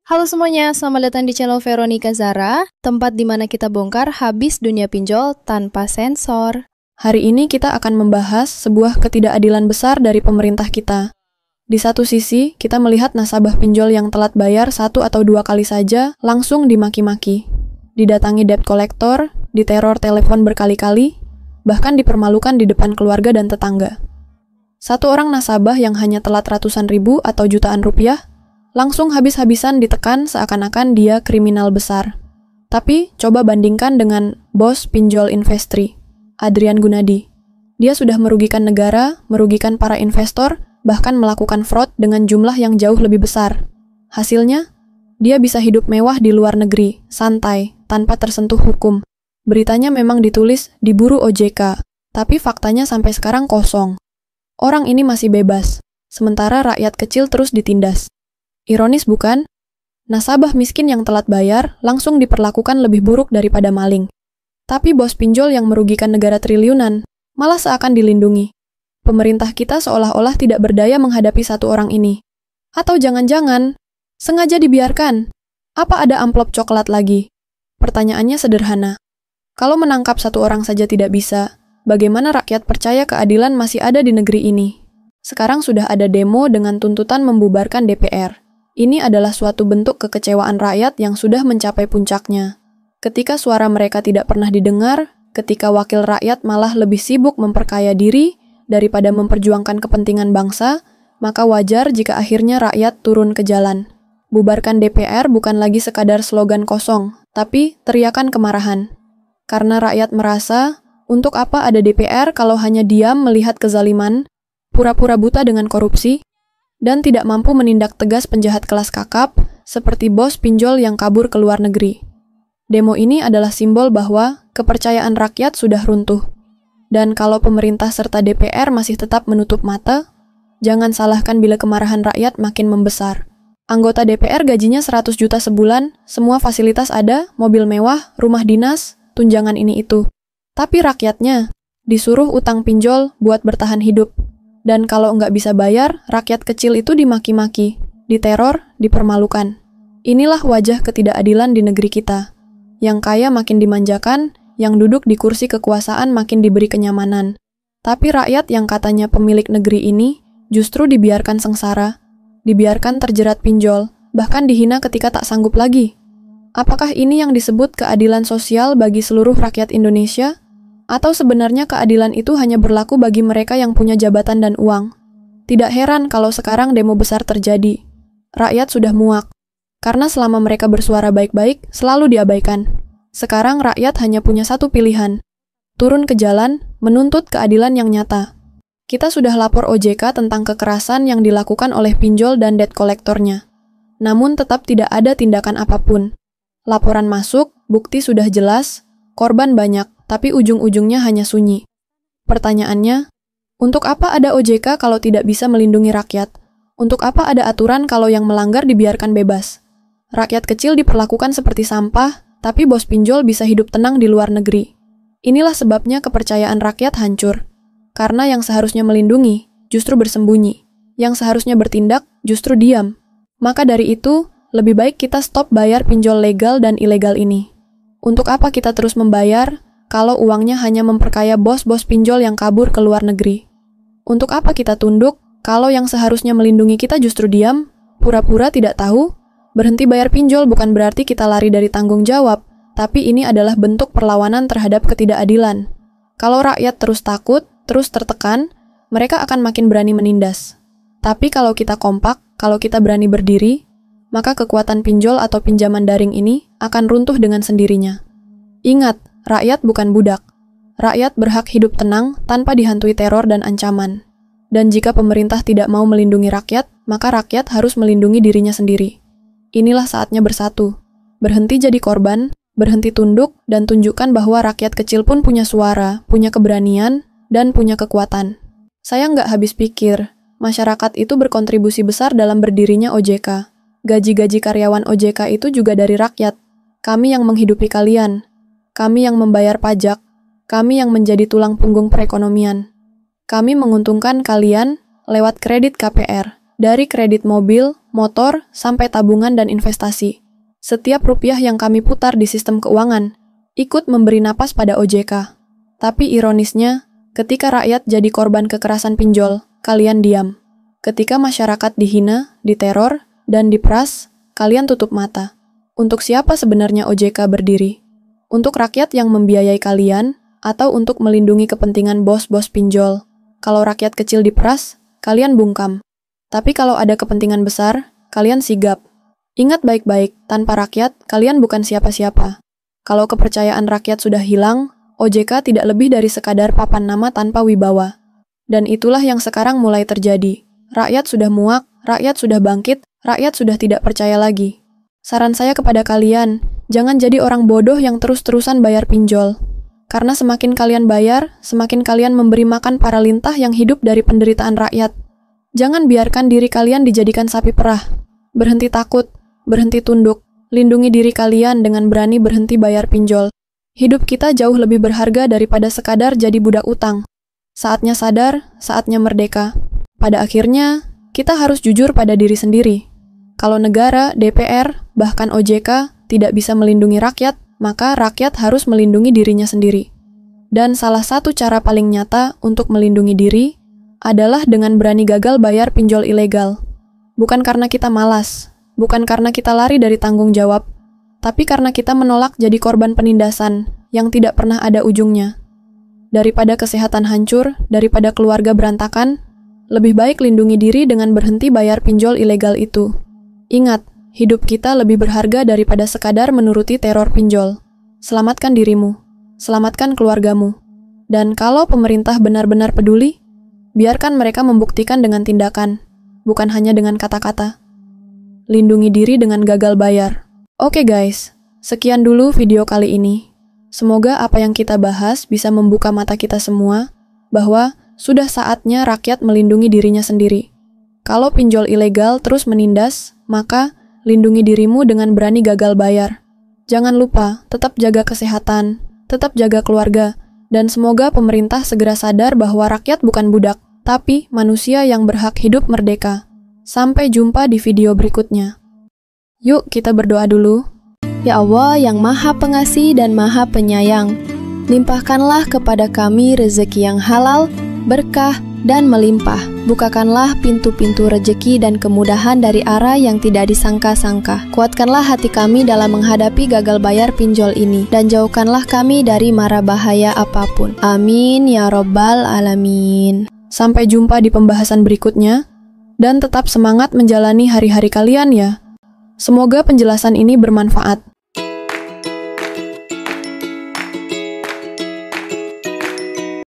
Halo semuanya, selamat datang di channel Veronica Zara, tempat di mana kita bongkar habis dunia pinjol tanpa sensor. Hari ini kita akan membahas sebuah ketidakadilan besar dari pemerintah kita. Di satu sisi, kita melihat nasabah pinjol yang telat bayar 1 atau 2 kali saja langsung dimaki-maki. Didatangi debt collector, diteror telepon berkali-kali, bahkan dipermalukan di depan keluarga dan tetangga. Satu orang nasabah yang hanya telat ratusan ribu atau jutaan rupiah, langsung habis-habisan ditekan seakan-akan dia kriminal besar. Tapi, coba bandingkan dengan bos pinjol Investri, Adrian Gunadi. Dia sudah merugikan negara, merugikan para investor, bahkan melakukan fraud dengan jumlah yang jauh lebih besar. Hasilnya, dia bisa hidup mewah di luar negeri, santai, tanpa tersentuh hukum. Beritanya memang ditulis diburu OJK, tapi faktanya sampai sekarang kosong. Orang ini masih bebas, sementara rakyat kecil terus ditindas. Ironis bukan? Nasabah miskin yang telat bayar langsung diperlakukan lebih buruk daripada maling. Tapi bos pinjol yang merugikan negara triliunan malah seakan dilindungi. Pemerintah kita seolah-olah tidak berdaya menghadapi satu orang ini. Atau jangan-jangan sengaja dibiarkan? Apa ada amplop coklat lagi? Pertanyaannya sederhana. Kalau menangkap satu orang saja tidak bisa, bagaimana rakyat percaya keadilan masih ada di negeri ini? Sekarang sudah ada demo dengan tuntutan membubarkan DPR. Ini adalah suatu bentuk kekecewaan rakyat yang sudah mencapai puncaknya. Ketika suara mereka tidak pernah didengar, ketika wakil rakyat malah lebih sibuk memperkaya diri daripada memperjuangkan kepentingan bangsa, maka wajar jika akhirnya rakyat turun ke jalan. Bubarkan DPR bukan lagi sekadar slogan kosong, tapi teriakan kemarahan. Karena rakyat merasa, untuk apa ada DPR kalau hanya diam melihat kezaliman, pura-pura buta dengan korupsi, dan tidak mampu menindak tegas penjahat kelas kakap seperti bos pinjol yang kabur ke luar negeri. Demo ini adalah simbol bahwa kepercayaan rakyat sudah runtuh. Dan kalau pemerintah serta DPR masih tetap menutup mata, jangan salahkan bila kemarahan rakyat makin membesar. Anggota DPR gajinya 100 juta sebulan, semua fasilitas ada, mobil mewah, rumah dinas, tunjangan ini itu. Tapi rakyatnya disuruh utang pinjol buat bertahan hidup. Dan kalau nggak bisa bayar, rakyat kecil itu dimaki-maki, diteror, dipermalukan. Inilah wajah ketidakadilan di negeri kita. Yang kaya makin dimanjakan, yang duduk di kursi kekuasaan makin diberi kenyamanan. Tapi rakyat yang katanya pemilik negeri ini justru dibiarkan sengsara, dibiarkan terjerat pinjol, bahkan dihina ketika tak sanggup lagi. Apakah ini yang disebut keadilan sosial bagi seluruh rakyat Indonesia? Atau sebenarnya keadilan itu hanya berlaku bagi mereka yang punya jabatan dan uang? Tidak heran kalau sekarang demo besar terjadi. Rakyat sudah muak. Karena selama mereka bersuara baik-baik, selalu diabaikan. Sekarang rakyat hanya punya satu pilihan. Turun ke jalan, menuntut keadilan yang nyata. Kita sudah lapor OJK tentang kekerasan yang dilakukan oleh pinjol dan debt kolektornya. Namun tetap tidak ada tindakan apapun. Laporan masuk, bukti sudah jelas, korban banyak, tapi ujung-ujungnya hanya sunyi. Pertanyaannya, untuk apa ada OJK kalau tidak bisa melindungi rakyat? Untuk apa ada aturan kalau yang melanggar dibiarkan bebas? Rakyat kecil diperlakukan seperti sampah, tapi bos pinjol bisa hidup tenang di luar negeri. Inilah sebabnya kepercayaan rakyat hancur. Karena yang seharusnya melindungi, justru bersembunyi. Yang seharusnya bertindak, justru diam. Maka dari itu, lebih baik kita stop bayar pinjol legal dan ilegal ini. Untuk apa kita terus membayar kalau uangnya hanya memperkaya bos-bos pinjol yang kabur ke luar negeri? Untuk apa kita tunduk kalau yang seharusnya melindungi kita justru diam, pura-pura tidak tahu? Berhenti bayar pinjol bukan berarti kita lari dari tanggung jawab, tapi ini adalah bentuk perlawanan terhadap ketidakadilan. Kalau rakyat terus takut, terus tertekan, mereka akan makin berani menindas. Tapi kalau kita kompak, kalau kita berani berdiri, maka kekuatan pinjol atau pinjaman daring ini akan runtuh dengan sendirinya. Ingat, rakyat bukan budak. Rakyat berhak hidup tenang tanpa dihantui teror dan ancaman. Dan jika pemerintah tidak mau melindungi rakyat, maka rakyat harus melindungi dirinya sendiri. Inilah saatnya bersatu. Berhenti jadi korban, berhenti tunduk, dan tunjukkan bahwa rakyat kecil pun punya suara, punya keberanian, dan punya kekuatan. Saya nggak habis pikir, masyarakat itu berkontribusi besar dalam berdirinya OJK. Gaji-gaji karyawan OJK itu juga dari rakyat. Kami yang menghidupi kalian. Kami yang membayar pajak. Kami yang menjadi tulang punggung perekonomian. Kami menguntungkan kalian lewat kredit KPR. Dari kredit mobil, motor, sampai tabungan dan investasi. Setiap rupiah yang kami putar di sistem keuangan, ikut memberi napas pada OJK. Tapi ironisnya, ketika rakyat jadi korban kekerasan pinjol, kalian diam. Ketika masyarakat dihina, diteror, dan diperas, kalian tutup mata. Untuk siapa sebenarnya OJK berdiri? Untuk rakyat yang membiayai kalian, atau untuk melindungi kepentingan bos-bos pinjol? Kalau rakyat kecil diperas, kalian bungkam. Tapi kalau ada kepentingan besar, kalian sigap. Ingat baik-baik, tanpa rakyat, kalian bukan siapa-siapa. Kalau kepercayaan rakyat sudah hilang, OJK tidak lebih dari sekadar papan nama tanpa wibawa. Dan itulah yang sekarang mulai terjadi. Rakyat sudah muak, rakyat sudah bangkit, rakyat sudah tidak percaya lagi. Saran saya kepada kalian, jangan jadi orang bodoh yang terus-terusan bayar pinjol. Karena semakin kalian bayar, semakin kalian memberi makan para lintah yang hidup dari penderitaan rakyat. Jangan biarkan diri kalian dijadikan sapi perah. Berhenti takut, berhenti tunduk. Lindungi diri kalian dengan berani berhenti bayar pinjol. Hidup kita jauh lebih berharga daripada sekadar jadi budak utang. Saatnya sadar, saatnya merdeka. Pada akhirnya, kita harus jujur pada diri sendiri. Kalau negara, DPR, bahkan OJK tidak bisa melindungi rakyat, maka rakyat harus melindungi dirinya sendiri. Dan salah satu cara paling nyata untuk melindungi diri adalah dengan berani gagal bayar pinjol ilegal. Bukan karena kita malas, bukan karena kita lari dari tanggung jawab, tapi karena kita menolak jadi korban penindasan yang tidak pernah ada ujungnya. Daripada kesehatan hancur, daripada keluarga berantakan, lebih baik lindungi diri dengan berhenti bayar pinjol ilegal itu. Ingat, hidup kita lebih berharga daripada sekadar menuruti teror pinjol. Selamatkan dirimu, selamatkan keluargamu. Dan kalau pemerintah benar-benar peduli, biarkan mereka membuktikan dengan tindakan, bukan hanya dengan kata-kata. Lindungi diri dengan gagal bayar. Oke guys, sekian dulu video kali ini. Semoga apa yang kita bahas bisa membuka mata kita semua, bahwa sudah saatnya rakyat melindungi dirinya sendiri. Kalau pinjol ilegal terus menindas, maka lindungi dirimu dengan berani gagal bayar. Jangan lupa, tetap jaga kesehatan, tetap jaga keluarga, dan semoga pemerintah segera sadar bahwa rakyat bukan budak, tapi manusia yang berhak hidup merdeka. Sampai jumpa di video berikutnya. Yuk kita berdoa dulu. Ya Allah yang Maha Pengasih dan Maha Penyayang, limpahkanlah kepada kami rezeki yang halal, berkah, dan melimpah. Bukakanlah pintu-pintu rezeki dan kemudahan dari arah yang tidak disangka-sangka. Kuatkanlah hati kami dalam menghadapi gagal bayar pinjol ini, dan jauhkanlah kami dari mara bahaya apapun. Amin ya Rabbal Alamin. Sampai jumpa di pembahasan berikutnya, dan tetap semangat menjalani hari-hari kalian ya. Semoga penjelasan ini bermanfaat.